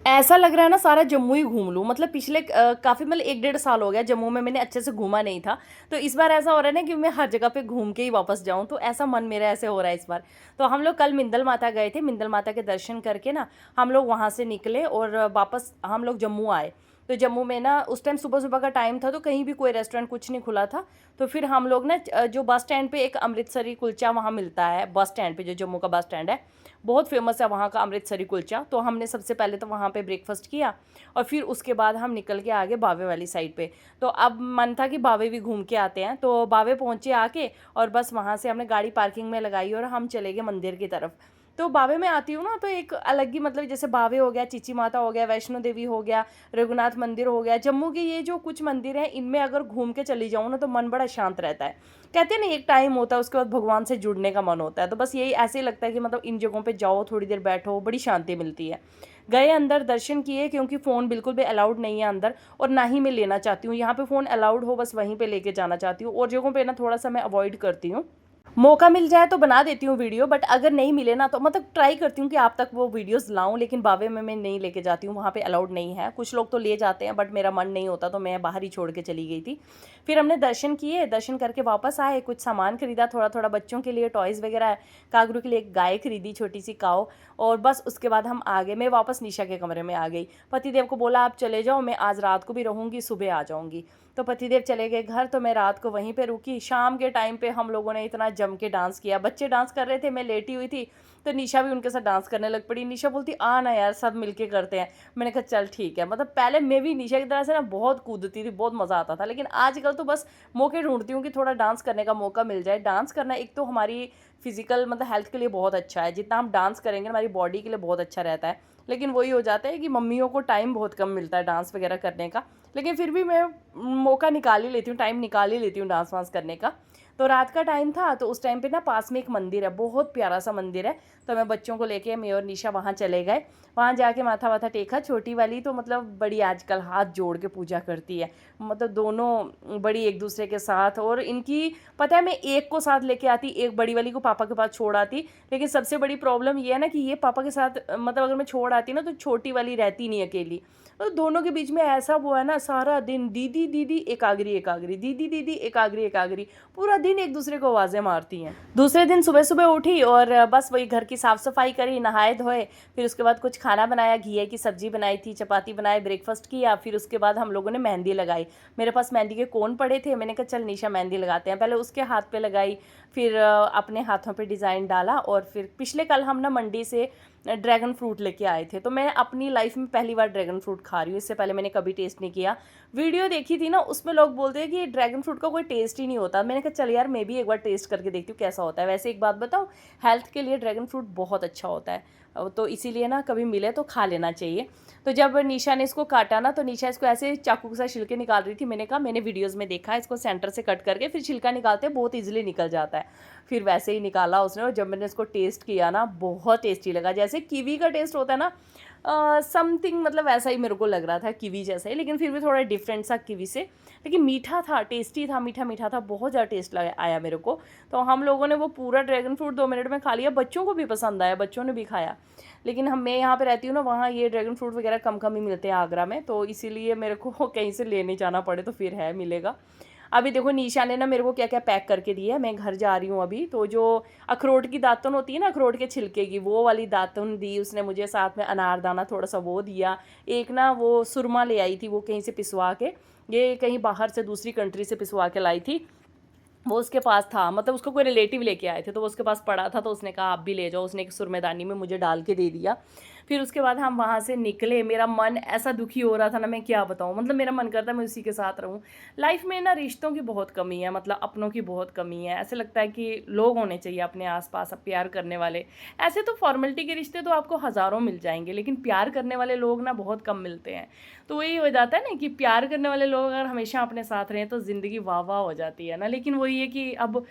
ऐसा लग रहा है ना सारा जम्मू ही घूम लूँ, मतलब पिछले काफ़ी मतलब 1 डेढ़ साल हो गया जम्मू में मैंने अच्छे से घूमा नहीं था। तो इस बार ऐसा हो रहा है ना कि मैं हर जगह पे घूम के ही वापस जाऊँ, तो ऐसा मन मेरा ऐसे हो रहा है इस बार। तो हम लोग कल मिंदल माता गए थे, मिंदल माता के दर्शन करके ना हम लोग वहाँ से निकले और वापस हम लोग जम्मू आए। तो जम्मू में ना उस टाइम सुबह-सुबह का टाइम था, तो कहीं भी कोई रेस्टोरेंट कुछ नहीं खुला था। तो फिर हम लोग ना जो बस स्टैंड पे एक अमृतसरी कुलचा वहाँ मिलता है, बस स्टैंड पे जो जम्मू का बस स्टैंड है, बहुत फेमस है वहाँ का अमृतसरी कुलचा। तो हमने सबसे पहले तो वहाँ पे ब्रेकफास्ट किया और फिर उसके बाद हम निकल के आगे बावे वाली साइड पे। तो अब मन था कि बावे भी घूम के आते हैं, तो बावे पहुँचे आके और बस वहाँ से हमने गाड़ी पार्किंग में लगाई और हम चले गए मंदिर की तरफ। तो बावे में आती हूँ ना तो एक अलग ही मतलब जैसे बावे हो गया, चीची माता हो गया, वैष्णो देवी हो गया, रघुनाथ मंदिर हो गया, जम्मू के ये जो कुछ मंदिर हैं इनमें अगर घूम के चली जाऊँ ना तो मन बड़ा शांत रहता है। कहते हैं ना एक टाइम होता है उसके बाद भगवान से जुड़ने का मन होता है, तो बस यही ऐसे ही लगता है कि मतलब इन जगहों पे जाओ, थोड़ी देर बैठो, बड़ी शांति मिलती है। गए अंदर दर्शन किए क्योंकि फ़ोन बिल्कुल भी अलाउड नहीं है अंदर और ना ही मैं लेना चाहती हूँ। यहाँ पे फ़ोन अलाउड हो बस वहीं पे लेके जाना चाहती हूँ, और जगहों पे ना थोड़ा-सा मैं अवॉइड करती हूँ। मौका मिल जाए तो बना देती हूँ वीडियो, बट अगर नहीं मिले ना तो मतलब ट्राई करती हूँ कि आप तक वो वीडियोस लाऊं, लेकिन बावे में मैं नहीं लेके जाती हूँ, वहाँ पे अलाउड नहीं है। कुछ लोग तो ले जाते हैं बट मेरा मन नहीं होता, तो मैं बाहर ही छोड़ के चली गई थी। फिर हमने दर्शन किए, दर्शन करके वापस आए, कुछ सामान खरीदा, थोड़ा थोड़ा बच्चों के लिए टॉयज़ वगैरह, कागरू के लिए एक गाय खरीदी, छोटी सी काऊ। और बस उसके बाद हम आ गए, मैं वापस निशा के कमरे में आ गई। पतिदेव को बोला आप चले जाओ, मैं आज रात को भी रहूँगी, सुबह आ जाऊँगी। तो पतिदेव चले गए घर, तो मैं रात को वहीं पे रुकी। शाम के टाइम पे हम लोगों ने इतना जम के डांस किया, बच्चे डांस कर रहे थे, मैं लेटी हुई थी, तो निशा भी उनके साथ डांस करने लग पड़ी। निशा बोलती आ ना यार सब मिलके करते हैं। मैंने कहा चल ठीक है। मतलब पहले मैं भी निशा की तरह से ना बहुत कूदती थी, बहुत मज़ा आता था, लेकिन आजकल तो बस मौके ढूंढती हूँ कि थोड़ा डांस करने का मौका मिल जाए। डांस करना एक तो हमारी फिजिकल मतलब हेल्थ के लिए बहुत अच्छा है, जितना हम डांस करेंगे हमारी बॉडी के लिए बहुत अच्छा रहता है। लेकिन वही हो जाता है कि मम्मियों को टाइम बहुत कम मिलता है डांस वगैरह करने का, लेकिन फिर भी मैं मौका निकाल ही लेती हूँ, टाइम निकाल ही लेती हूँ डांस वांस करने का। तो रात का टाइम था, तो उस टाइम पे ना पास में एक मंदिर है, बहुत प्यारा सा मंदिर है। तो मैं बच्चों को लेके, मैं और निशा वहाँ चले गए। वहाँ जाके माथा वाथा टेका। छोटी वाली तो मतलब बड़ी आजकल हाथ जोड़ के पूजा करती है, मतलब दोनों बड़ी एक दूसरे के साथ। और इनकी पता है मैं एक को साथ लेके आती, एक बड़ी वाली को पापा के पास छोड़ आती। लेकिन सबसे बड़ी प्रॉब्लम ये है ना कि ये पापा के साथ मतलब अगर मैं छोड़ आती ना तो छोटी वाली रहती नहीं अकेली। तो दोनों के बीच में ऐसा वो है ना, सारा दिन दीदी दीदी एकाग्री एकाग्री, दीदी दीदी एकाग्री एकाग्री, पूरा दिन एक दूसरे को आवाज़ें मारती हैं। दूसरे दिन सुबह सुबह उठी और बस वही घर की साफ़ सफाई करी, नहाए धोए। फिर उसके बाद कुछ खाना बनाया, घिए की सब्जी बनाई थी, चपाती बनाए, ब्रेकफास्ट किया। फिर उसके बाद हम लोगों ने मेहंदी लगाई। मेरे पास मेहंदी के कोन पड़े थे, मैंने कहा चल निशा मेहंदी लगाते हैं। पहले उसके हाथ पे लगाई, फिर अपने हाथों पे डिज़ाइन डाला। और फिर पिछले कल हम ना मंडी से ड्रैगन फ्रूट लेके आए थे, तो मैं अपनी लाइफ में पहली बार ड्रैगन फ्रूट खा रही हूँ, इससे पहले मैंने कभी टेस्ट नहीं किया। वीडियो देखी थी ना, उसमें लोग बोलते हैं कि ड्रैगन फ्रूट का कोई टेस्ट ही नहीं होता। मैंने कहा चल यार मैं भी एक बार टेस्ट करके देखती हूँ कैसा होता है। वैसे एक बात बताऊँ, हेल्थ के लिए ड्रैगन फ्रूट बहुत अच्छा होता है, तो इसीलिए ना कभी मिले तो खा लेना चाहिए। तो जब निशा ने इसको काटा ना, तो निशा इसको ऐसे चाकू के साथ छिलके निकाल रही थी। मैंने कहा मैंने वीडियोज़ में देखा है, इसको सेंटर से कट करके फिर छिलका निकालते हैं, बहुत ईजिली निकल जाता है। फिर वैसे ही निकाला उसने, और जब मैंने इसको टेस्ट किया ना, बहुत टेस्टी लगा। जैसे कीवी का टेस्ट होता है ना, समथिंग मतलब वैसा ही मेरे को लग रहा था, कीवी जैसा ही, लेकिन फिर भी थोड़ा डिफरेंट सा कीवी से। लेकिन मीठा था, टेस्टी था, मीठा मीठा था, बहुत ज़्यादा टेस्ट लगा आया मेरे को। तो हम लोगों ने वो पूरा ड्रैगन फ्रूट 2 मिनट में खा लिया। बच्चों को भी पसंद आया, बच्चों ने भी खाया। लेकिन मैं यहाँ पे रहती हूँ ना, वहाँ ये ड्रैगन फ्रूट वगैरह कम कम ही मिलते हैं आगरा में, तो इसीलिए मेरे को कहीं से लेने जाना पड़े तो फिर है मिलेगा। अभी देखो निशा ने ना मेरे को क्या क्या पैक करके दिया है। मैं घर जा रही हूँ अभी, तो जो अखरोट की दातुन होती है ना, अखरोट के छिलके की, वो वाली दातुन दी उसने मुझे, साथ में अनारदाना थोड़ा सा वो दिया। एक ना वो सुरमा ले आई थी, वो कहीं से पिसवा के, ये कहीं बाहर से दूसरी कंट्री से पिसवा के लाई थी। वो उसके पास था, मतलब उसको कोई रिलेटिव लेके आए थे, तो वो उसके पास पड़ा था, तो उसने कहा आप भी ले जाओ। उसने एक सुरमेदानी में मुझे डाल के दे दिया। फिर उसके बाद हम वहाँ से निकले। मेरा मन ऐसा दुखी हो रहा था ना, मैं क्या बताऊँ, मतलब मेरा मन करता है मैं उसी के साथ रहूँ। लाइफ में ना रिश्तों की बहुत कमी है, मतलब अपनों की बहुत कमी है। ऐसे लगता है कि लोग होने चाहिए अपने आसपास अब प्यार करने वाले। ऐसे तो फॉर्मेलिटी के रिश्ते तो आपको हज़ारों मिल जाएंगे, लेकिन प्यार करने वाले लोग ना बहुत कम मिलते हैं। तो वही हो जाता है ना कि प्यार करने वाले लोग अगर हमेशा अपने साथ रहें तो ज़िंदगी वाह वाह हो जाती है ना। लेकिन वही है कि अब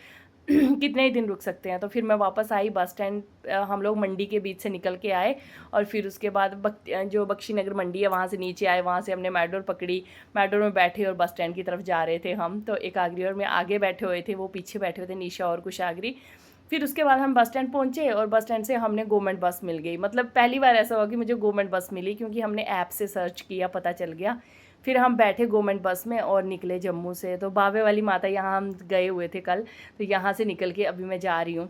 कितने ही दिन रुक सकते हैं। तो फिर मैं वापस आई बस स्टैंड, हम लोग मंडी के बीच से निकल के आए। और फिर उसके बाद जो बख्शी नगर मंडी है वहाँ से नीचे आए, वहाँ से हमने मेट्रो पकड़ी। मेट्रो में बैठे और बस स्टैंड की तरफ जा रहे थे हम। तो एकाग्री और मैं आगे बैठे हुए थे, वो पीछे बैठे हुए थे, निशा और कुशाग्री। फिर उसके बाद हम बस स्टैंड पहुँचे और बस स्टैंड से हमने गवर्नमेंट बस मिल गई। मतलब पहली बार ऐसा हुआ कि मुझे गवर्नमेंट बस मिली, क्योंकि हमने ऐप से सर्च किया, पता चल गया। फिर हम बैठे गवर्नमेंट बस में और निकले जम्मू से। तो बावे वाली माता यहाँ हम गए हुए थे कल, तो यहाँ से निकल के अभी मैं जा रही हूँ।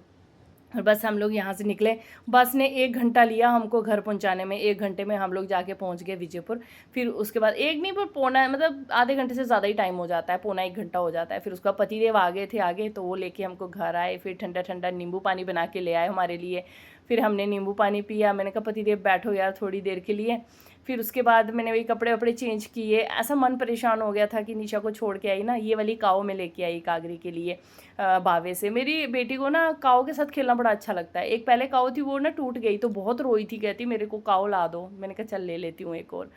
और बस हम लोग यहाँ से निकले। बस ने 1 घंटा लिया हमको घर पहुँचाने में। 1 घंटे में हम लोग जाके पहुँच गए विजयपुर। फिर उसके बाद 1 नहीं, पर पौना, मतलब आधे घंटे से ज़्यादा ही टाइम हो जाता है, पौना 1 घंटा हो जाता है। फिर उसका पतिदेव आ गए थे आगे, तो वो लेके हमको घर आए। फिर ठंडा ठंडा नींबू पानी बना के ले आए हमारे लिए। फिर हमने नींबू पानी पिया। मैंने कहा पतिदेव बैठो यार थोड़ी देर के लिए। फिर उसके बाद मैंने वही कपड़े वपड़े चेंज किए। ऐसा मन परेशान हो गया था कि निशा को छोड़ के आई ना, ये वाली काऊ में लेके आई कागरी के लिए बावे से। मेरी बेटी को ना काऊ के साथ खेलना बड़ा अच्छा लगता है। एक पहले काऊ थी, वो ना टूट गई, तो बहुत रोई थी, कहती मेरे को काऊ ला दो। मैंने कहा चल ले लेती हूँ एक और।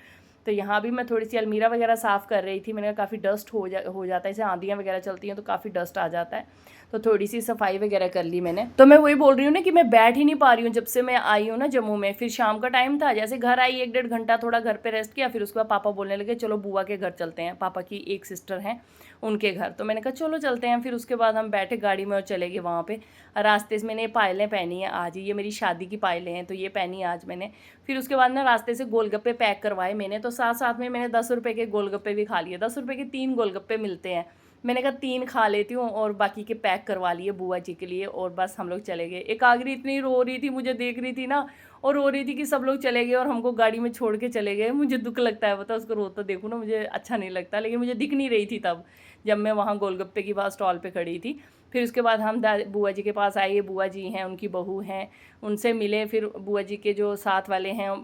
तो यहाँ भी मैं थोड़ी सी अलमीरा वगैरह साफ़ कर रही थी। मैंने कहा काफ़ी डस्ट हो जाता है, जैसे आंधियाँ वगैरह चलती हैं तो काफ़ी डस्ट आ जाता है। तो थोड़ी सी सफाई वगैरह कर ली मैंने। तो मैं वही बोल रही हूँ ना कि मैं बैठ ही नहीं पा रही हूँ जब से मैं आई हूँ ना जम्मू में। फिर शाम का टाइम था, जैसे घर आई 1 डेढ़ घंटा थोड़ा घर पे रेस्ट किया। फिर उसके बाद पापा बोलने लगे चलो बुआ के घर चलते हैं, पापा की एक सिस्टर हैं उनके घर। तो मैंने कहा चलो चलते हैं। फिर उसके बाद हम बैठे गाड़ी में और चले गए वहाँ पे। रास्ते से मैंने पायलें पहनी हैं आज, ये मेरी शादी की पायलें हैं, तो ये पहनी आज मैंने। फिर उसके बाद ना रास्ते से गोलगप्पे पैक करवाए मैंने, तो साथ साथ में मैंने 10 रुपये के गोलगप्पे भी खा लिए। 10 रुपये के 3 गोलगप्पे मिलते हैं। मैंने कहा 3 खा लेती हूँ और बाकी के पैक करवा लिए बुआ जी के लिए। और बस हम लोग चले गए। एक आगरी इतनी रो रही थी, मुझे देख रही थी ना, और रो रही थी कि सब लोग चले गए और हमको गाड़ी में छोड़ के चले गए। मुझे दुख लगता है, बता उसको रोता देखूँ ना, मुझे अच्छा नहीं लगता। लेकिन मुझे दिख नहीं रही थी तब, जब मैं वहाँ गोलगप्पे की बात स्टॉल पे खड़ी थी। फिर उसके बाद हम बुआ जी के पास आए। बुआ जी हैं, उनकी बहू हैं, उनसे मिले। फिर बुआ जी के जो साथ वाले हैं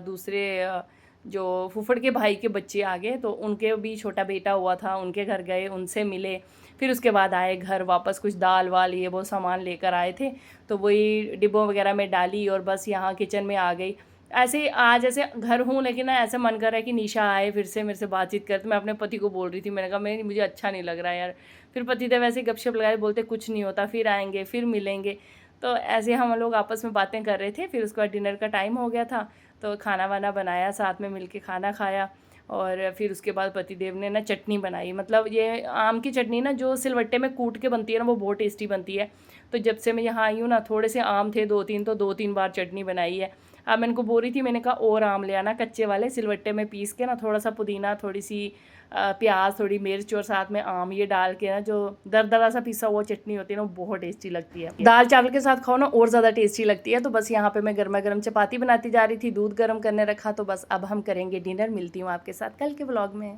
दूसरे जो फूफड़ के भाई के बच्चे आ गए, तो उनके भी छोटा बेटा हुआ था, उनके घर गए, उनसे मिले। फिर उसके बाद आए घर वापस, कुछ दाल वाल ये वो सामान लेकर आए थे, तो वही डिब्बों वगैरह में डाली और बस यहाँ किचन में आ गई। ऐसे आज ऐसे घर हूँ, लेकिन ना ऐसा मन कर रहा है कि निशा आए फिर से मेरे से बातचीत कर। तो मैं अपने पति को बोल रही थी, मैंने कहा मुझे अच्छा नहीं लग रहा है यार। फिर पति देव वैसे गपशप लगाए, बोलते कुछ नहीं होता, फिर आएंगे, फिर मिलेंगे। तो ऐसे हम लोग आपस में बातें कर रहे थे। फिर उसके बाद डिनर का टाइम हो गया था, तो खाना वाना बनाया, साथ में मिलके खाना खाया। और फिर उसके बाद पतिदेव ने ना चटनी बनाई। मतलब ये आम की चटनी ना जो सिलवट्टे में कूट के बनती है ना, वो बहुत टेस्टी बनती है। तो जब से मैं यहाँ आई हूँ ना, थोड़े से आम थे 2-3, तो 2-3 बार चटनी बनाई है। अब मैं इनको बोल रही थी, मैंने कहा और आम ले आना कच्चे वाले, सिलवट्टे में पीस के ना, थोड़ा सा पुदीना, थोड़ी सी प्याज, थोड़ी मिर्च और साथ में आम ये डाल के ना, जो दरदरा सा पिसा हुआ चटनी होती है ना, वो बहुत टेस्टी लगती है। दाल चावल के साथ खाओ ना, और ज़्यादा टेस्टी लगती है। तो बस यहाँ पे मैं गर्मा गर्म चपाती बनाती जा रही थी, दूध गर्म करने रखा। तो बस अब हम करेंगे डिनर। मिलती हूँ आपके साथ कल के व्लॉग में।